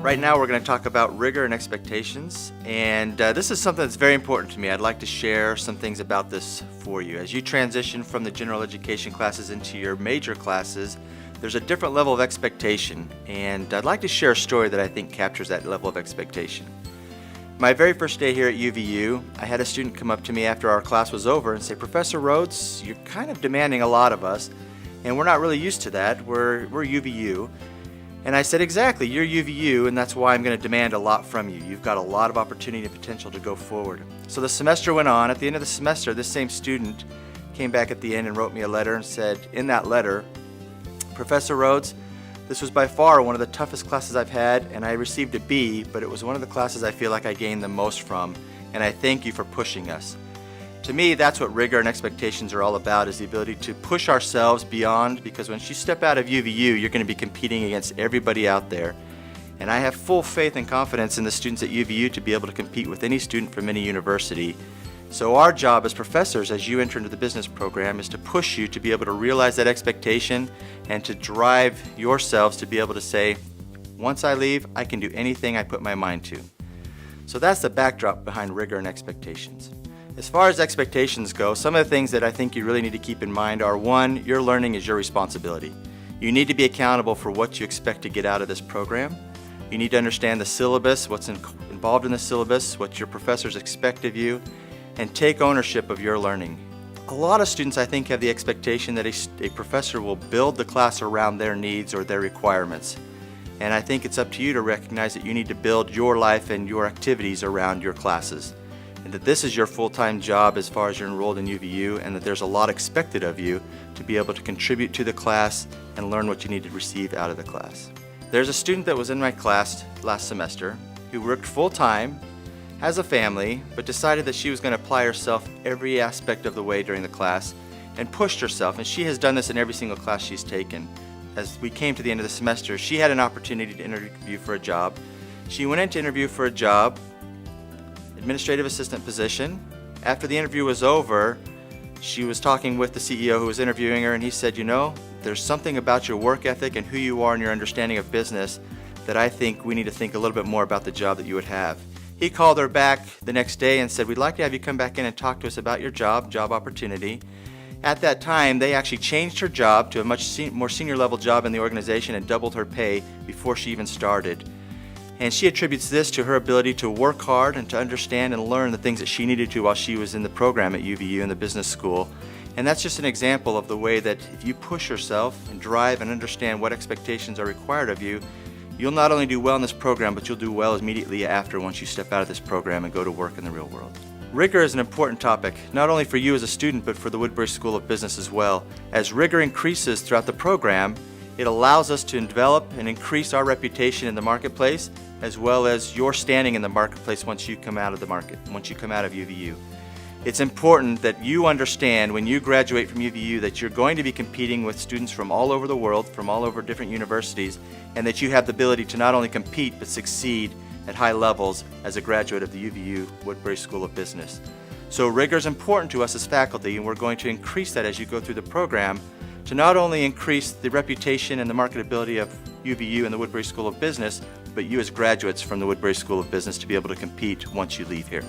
Right now we're going to talk about rigor and expectations, and this is something that's very important to me. I'd like to share some things about this for you. As you transition from the general education classes into your major classes, there's a different level of expectation, and I'd like to share a story that I think captures that level of expectation. My very first day here at UVU, I had a student come up to me after our class was over and say, "Professor Rhoads, you're kind of demanding a lot of us, and we're not really used to that. We're UVU." And I said, "Exactly, you're UVU, and that's why I'm going to demand a lot from you. You've got a lot of opportunity and potential to go forward." So the semester went on. At the end of the semester, this same student came back at the end and wrote me a letter and said, in that letter, "Professor Rhoads, this was by far one of the toughest classes I've had, and I received a B, but it was one of the classes I feel like I gained the most from, and I thank you for pushing us." To me, that's what rigor and expectations are all about, is the ability to push ourselves beyond, because once you step out of UVU, you're going to be competing against everybody out there. And I have full faith and confidence in the students at UVU to be able to compete with any student from any university. So our job as professors, as you enter into the business program, is to push you to be able to realize that expectation and to drive yourselves to be able to say, once I leave, I can do anything I put my mind to. So that's the backdrop behind rigor and expectations. As far as expectations go, some of the things that I think you really need to keep in mind are, one, your learning is your responsibility. You need to be accountable for what you expect to get out of this program. You need to understand the syllabus, what's involved in the syllabus, what your professors expect of you, and take ownership of your learning. A lot of students, I think, have the expectation that a professor will build the class around their needs or their requirements. And I think it's up to you to recognize that you need to build your life and your activities around your classes, and that this is your full-time job as far as you're enrolled in UVU, and that there's a lot expected of you to be able to contribute to the class and learn what you need to receive out of the class. There's a student that was in my class last semester who worked full-time, has a family, but decided that she was going to apply herself every aspect of the way during the class and pushed herself, and she has done this in every single class she's taken. As we came to the end of the semester, she had an opportunity to interview for a job. She went in to interview for a job, administrative assistant position. After the interview was over, she was talking with the CEO who was interviewing her, and he said, "You know, there's something about your work ethic and who you are and your understanding of business that I think we need to think a little bit more about the job that you would have." He called her back the next day and said, "We'd like to have you come back in and talk to us about your job opportunity." At that time, they actually changed her job to a much more senior level job in the organization and doubled her pay before she even started. And she attributes this to her ability to work hard and to understand and learn the things that she needed to while she was in the program at UVU in the business school. And that's just an example of the way that if you push yourself and drive and understand what expectations are required of you, you'll not only do well in this program, but you'll do well immediately after, once you step out of this program and go to work in the real world. Rigor is an important topic, not only for you as a student, but for the Woodbury School of Business as well. As rigor increases throughout the program, it allows us to develop and increase our reputation in the marketplace, as well as your standing in the marketplace once you come out of UVU. It's important that you understand when you graduate from UVU that you're going to be competing with students from all over the world, from all over different universities, and that you have the ability to not only compete but succeed at high levels as a graduate of the UVU Woodbury School of Business. So rigor is important to us as faculty, and we're going to increase that as you go through the program to not only increase the reputation and the marketability of UVU and the Woodbury School of Business, but you as graduates from the Woodbury School of Business to be able to compete once you leave here.